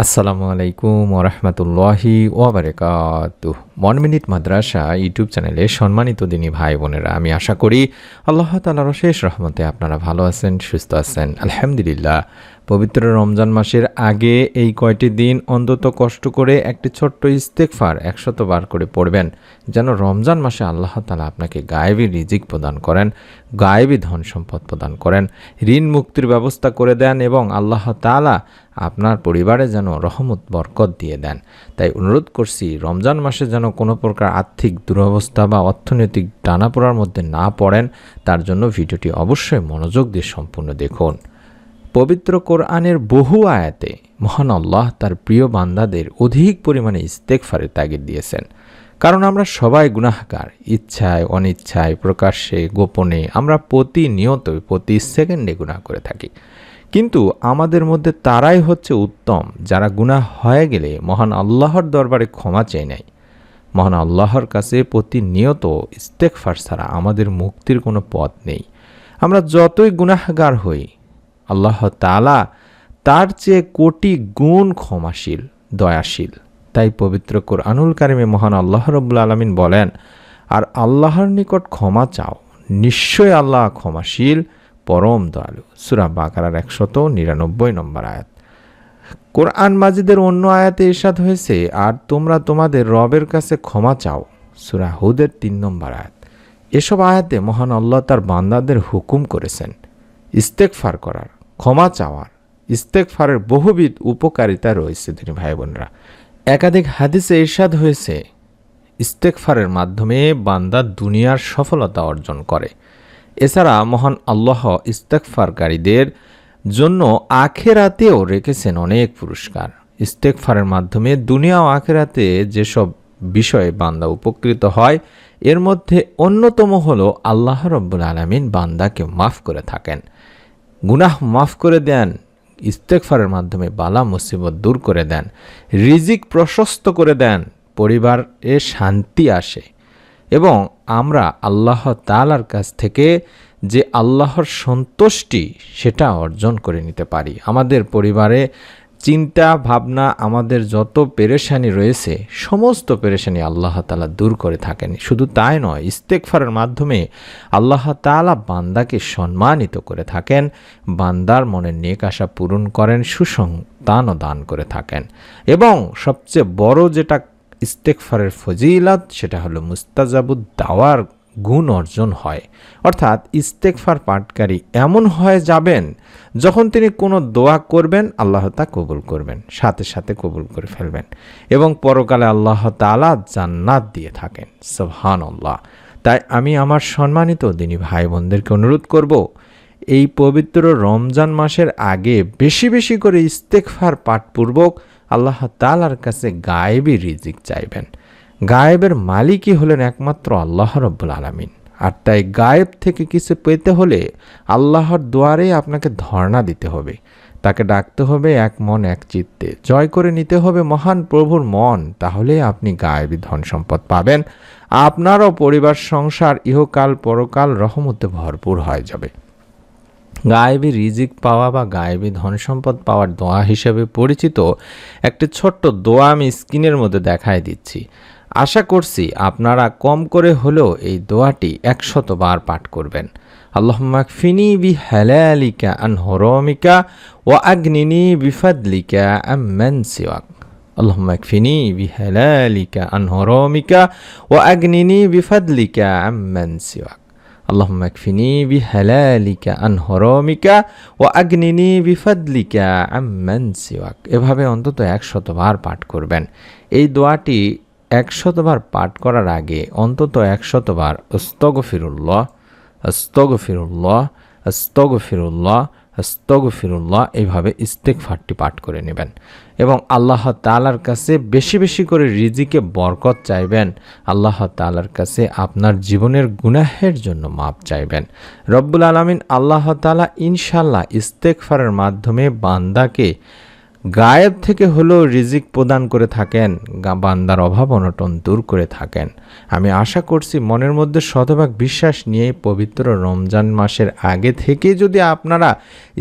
আসসালামু আলাইকুম ওরহমতুল্লাহি ওয়াবারাকাতুহ। 1 মিনিট মাদ্রাসা ইউটিউব চ্যানেলে সম্মানিত দিনী ভাই বোনেরা, আমি আশা করি আল্লাহ তাআলার অশেষ রহমতে আপনারা ভালো আছেন, সুস্থ আছেন। আলহামদুলিল্লাহ। পবিত্র রমজান মাসের আগে এই কয়টি দিন অন্তত কষ্ট করে একটি ছোট্ট ইস্তেগফার 100 বার করে পড়বেন, যেন রমজান মাসে আল্লাহ তাআলা আপনাকে গায়েবী রিজিক প্রদান করেন, গায়েবী ধন সম্পদ প্রদান করেন, ঋণ মুক্তির ব্যবস্থা করে দেন এবং আল্লাহ তাআলা আপনার পরিবারে যেন রহমত বরকত দিয়ে দেন। তাই অনুরোধ করছি, রমজান মাসে যেন কোনো প্রকার আর্থিক দুরবস্থা বা অর্থনৈতিক টানাপোড়ার মধ্যে না পড়েন, তার জন্য ভিডিওটি অবশ্যই মনোযোগ দিয়ে সম্পূর্ণ দেখুন। পবিত্র কোরআনের বহু আয়াতে মহান আল্লাহ তার প্রিয় বান্দাদের অধিক পরিমাণে ইস্তেগফারের তাগিদ দিয়েছেন। কারণ আমরা সবাই গুনাহগার, ইচ্ছায় অনিচ্ছায় প্রকাশ্যে গোপনে আমরা প্রতিনিয়ত প্রতি সেকেন্ডে গুনাহ করে থাকি। কিন্তু আমাদের মধ্যে তারাই হচ্ছে উত্তম, যারা গুনাহ হয়ে গেলে মহান আল্লাহর দরবারে ক্ষমা চেয়ে নেয়। মহান আল্লাহর কাছে প্রতিনিয়ত ইস্তেগফার ছাড়া আমাদের মুক্তির কোনো পথ নেই। আমরা যতই গুনাহগার হই, আল্লাহ তাআলা তার চেয়ে কোটি গুণ ক্ষমাশীল, দয়াশীল। তাই পবিত্র কোরআনুল কারিমে মহান আল্লাহ রাব্বুল আলামিন বলেন, আর আল্লাহর নিকট ক্ষমা চাও, নিশ্চয় আল্লাহ ক্ষমাশীল, পরম দয়ালু। সূরা বাকারার 199 নম্বর আয়াত। কোরআন মাজিদের অন্য আয়াতে ইরশাদ হয়েছে, আর তোমরা তোমাদের রবের কাছে ক্ষমা চাও। সূরা হুদের 3 নম্বর আয়াত। এসব আয়াতে মহান আল্লাহ তার বান্দাদের হুকুম করেছেন ইস্তেগফার করার, ক্ষমা চাওয়ার। ইস্তেগফারের বহুবিধ উপকারিতা রয়েছে তিনি ভাই বোনেরা। একাধিক হাদিসে ইরশাদ হয়েছে, ইস্তেগফারের মাধ্যমে বান্দা দুনিয়ার সফলতা অর্জন করে। এছাড়া মহান আল্লাহ ইস্তেগফারকারীদের জন্য আখিরাতেও রেখেছেন অনেক পুরস্কার। ইস্তেগফারের মাধ্যমে দুনিয়া ও আখিরাতে যেসব বিষয়ে বান্দা উপকৃত হয়, এর মধ্যে অন্যতম হলো আল্লাহ রাব্বুল আলামিন বান্দাকে মাফ করে থাকেন, গুনাহ মাফ করে দেন। ইস্তেগফারের মাধ্যমে বালা মুসিবত দূর করে দেন, রিজিক প্রশস্ত করে দেন, পরিবারে শান্তি আসে এবং আমরা আল্লাহ তাআলার কাছ থেকে যে আল্লাহর সন্তুষ্টি সেটা অর্জন করে নিতে পারি। আমাদের পরিবারে চিন্তা ভাবনা, আমাদের যত পেরেশানি রয়েছে, সমস্ত পেরেশানি আল্লাহ তাআলা দূর করে থাকেন। শুধু তাই নয়, ইস্তেগফারের মাধ্যমে আল্লাহ তাআলা বান্দাকে সম্মানিত করে থাকেন, বান্দার মনের নেক আশা পূরণ করেন, সুসন্তানও দান করে থাকেন এবং সবচেয়ে বড় যেটা ইস্তেগফারের ফজিলত, সেটা হলো মুস্তাজাবুদ দাওয়ার গুণ অর্জন হয়। অর্থাৎ ইস্তেগফার পাঠকারী এমন হয়ে যাবেন, যখন তিনি কোনো দোয়া করবেন আল্লাহ তা কবুল করবেন, সাথে সাথে কবুল করে ফেলবেন এবং পরকালে আল্লাহ তাআলা জান্নাত দিয়ে থাকেন। সুবহানাল্লাহ। তাই আমি আমার সম্মানিত দিনী ভাই বোনদেরকে অনুরোধ করব, এই পবিত্র রমজান মাসের আগে বেশি বেশি করে ইস্তেগফার পাঠপূর্বক আল্লাহ তাআলার কাছে গায়েবী রিজিক চাইবেন। গায়েবের মালিকই হলেন একমাত্র আল্লাহ রাব্বুল আলামিন। আর তাই গায়েব থেকে কিছু পেতে হলে আল্লাহর দুয়ারে আপনাকে ধর্ণা দিতে হবে, তাকে ডাকতে হবে এক মন এক চিত্তে, জয় করে নিতে হবে মহান প্রভুর মন। তাহলে আপনি গায়েবী ধন সম্পদ পাবেন, আপনারও পরিবার সংসার ইহকাল পরকাল রহমতে ভরপুর হয়ে যাবে। গায়েবী রিজিক পাওয়া বা গায়েবী ধন সম্পদ পাওয়ার দোয়া হিসেবে পরিচিত একটি ছোট্ট দোয়া আমি স্ক্রিনের মধ্যে দেখায় দিচ্ছি। আশা করছি আপনারা কম করে হলেও এই দোয়াটি 100 বার পাঠ করবেন। আল্লাহুম্মা কফিনি বিহালালিকা আন হারামিকা ওয়া আগনিনি বিফাদলিকা আম্মান সিওয়াক। আল্লাহুম্মা কফিনি বিহালালিকা আন হারামিকা ওয়া আগনিনি বিফাদলিকা আম্মান সিওয়াক। আল্লাহুম্মা কফিনি বিহালালিকা আন হারামিকা ওয়া আগনিনি বিফাদলিকা আম্মান সিওয়াক। এভাবে অন্তত 100 বার পাঠ করবেন। এই দোয়াটি 100 বার পাঠ করার আগে অন্তত 100 বার আস্তাগফিরুল্লাহ, আস্তাগফিরুল্লাহ, আস্তাগফিরুল্লাহ, আস্তাগফিরুল্লাহ এইভাবে ইস্তেগফারটি পাঠ করে নেবেন এবং আল্লাহ তাআলার কাছে বেশি বেশি করে রিজিকে বরকত চাইবেন। আল্লাহ তাআলার কাছে আপনার জীবনের গুনাহের জন্য মাপ চাইবেন। রব্বুল আলামিন আল্লাহ তাআলা ইনশাআল্লাহ ইস্তেগফারের মাধ্যমে বান্দাকে গায়েব থেকে হলেও রিজিক প্রদান করে থাকেন, বান্দার অভাব অনটন দূর করে থাকেন। আমি আশা করছি মনের মধ্যে শতভাগ বিশ্বাস নিয়ে পবিত্র রমজান মাসের আগে থেকে যদি আপনারা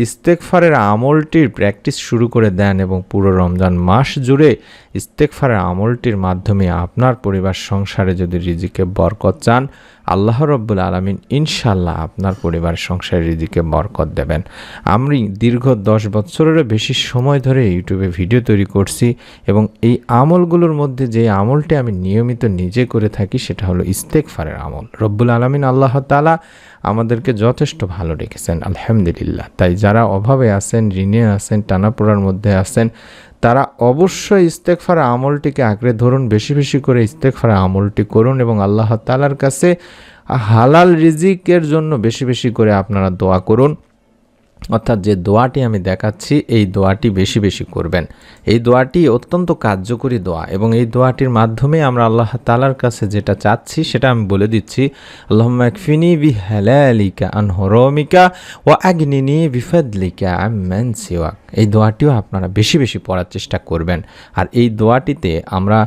ইস্তেগফারের আমলটির প্র্যাকটিস শুরু করে দেন এবং পুরো রমজান মাস জুড়ে ইস্তেগফারের আমলটির মাধ্যমে আপনার পরিবার সংসারে যদি রিজিকে বরকত চান, আল্লাহ রব্বুল আলামিন ইনশাল্লাহ আপনার পরিবার সংসারে রিজিকে বরকত দেবেন। আমি দীর্ঘ 10 বছরেরও বেশি সময় ধরে ইউটিউবে ভিডিও তৈরি করছি এবং এই আমলগুলোর মধ্যে যে আমলটি আমি নিয়মিত নিজে করে থাকি সেটা হলো ইস্তেগফারের আমল। রব্বুল আলামিন আল্লাহ তাআলা আমাদেরকে যথেষ্ট ভালো রেখেছেন, আলহামদুলিল্লাহ। তাই যারা অভাবে আছেন, ঋণে আছেন, টানাপোড়ার মধ্যে আছেন, তারা অবশ্যই ইস্তেগফার আমলটিকে আঁকড়ে ধরুন, বেশি বেশি করে ইস্তেগফার আমলটি করুন এবং আল্লাহ তাআলার কাছে হালাল রিজিকের জন্য বেশি বেশি করে আপনারা দোয়া করুন। অর্থাৎ যে দোয়াটি আমি দেখাচ্ছি এই দোয়াটি বেশি বেশি করবেন। এই দোয়াটি অত্যন্ত কার্যকরী দোয়া এবং এই দোয়াটির মাধ্যমে আমরা আল্লাহ তাআলার কাছে যেটা চাচ্ছি সেটা আমি বলে দিচ্ছি। আল্লাহুম্মা একফিনি বিহালালিকা আন হারামিকা ওয়া আগনিনি বিফাদলিকা আম্মান সিওয়াক। এই দোয়াটিও আপনারা বেশি বেশি পড়ার চেষ্টা করবেন। আর এই দোয়াটিতে আমরা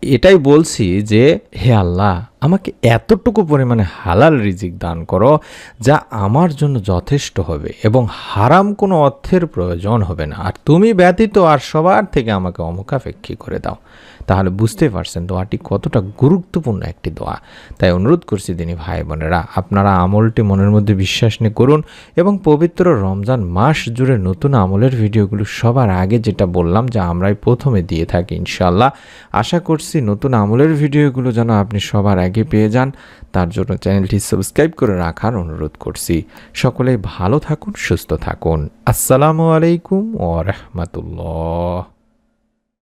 এটাই বলছি যে হে আল্লাহ, আমাকে এতটুকু পরিমাণে হালাল রিজিক দান করো যা আমার জন্য যথেষ্ট হবে এবং হারাম কোনো অর্থের প্রয়োজন হবে না, আর তুমি ব্যতীত আর সবার থেকে আমাকে অমুখাপেক্ষী করে দাও। তাহলে বুঝতে পারছেন দোয়াটি কতটা গুরুত্বপূর্ণ একটি দোয়া। তাই অনুরোধ করছি দিনী ভাই বোনেরা, আপনারা আমলটি মনের মধ্যে বিশ্বাস নিয়ে করুন এবং পবিত্র রমজান মাস জুড়ে নতুন আমলের ভিডিওগুলো সবার আগে যেটা বললাম যে আমরাই প্রথমে দিয়ে থাকি ইনশাআল্লাহ। আশা করছি নতুন আমলের ভিডিওগুলো যেন আপনি সবার আগে পেয়ে যান, তার জন্য চ্যানেলটি সাবস্ক্রাইব করে রাখার অনুরোধ করছি। সকলেই ভালো থাকুন, সুস্থ থাকুন। আসসালামু আলাইকুম ওয়া রাহমাতুল্লাহ।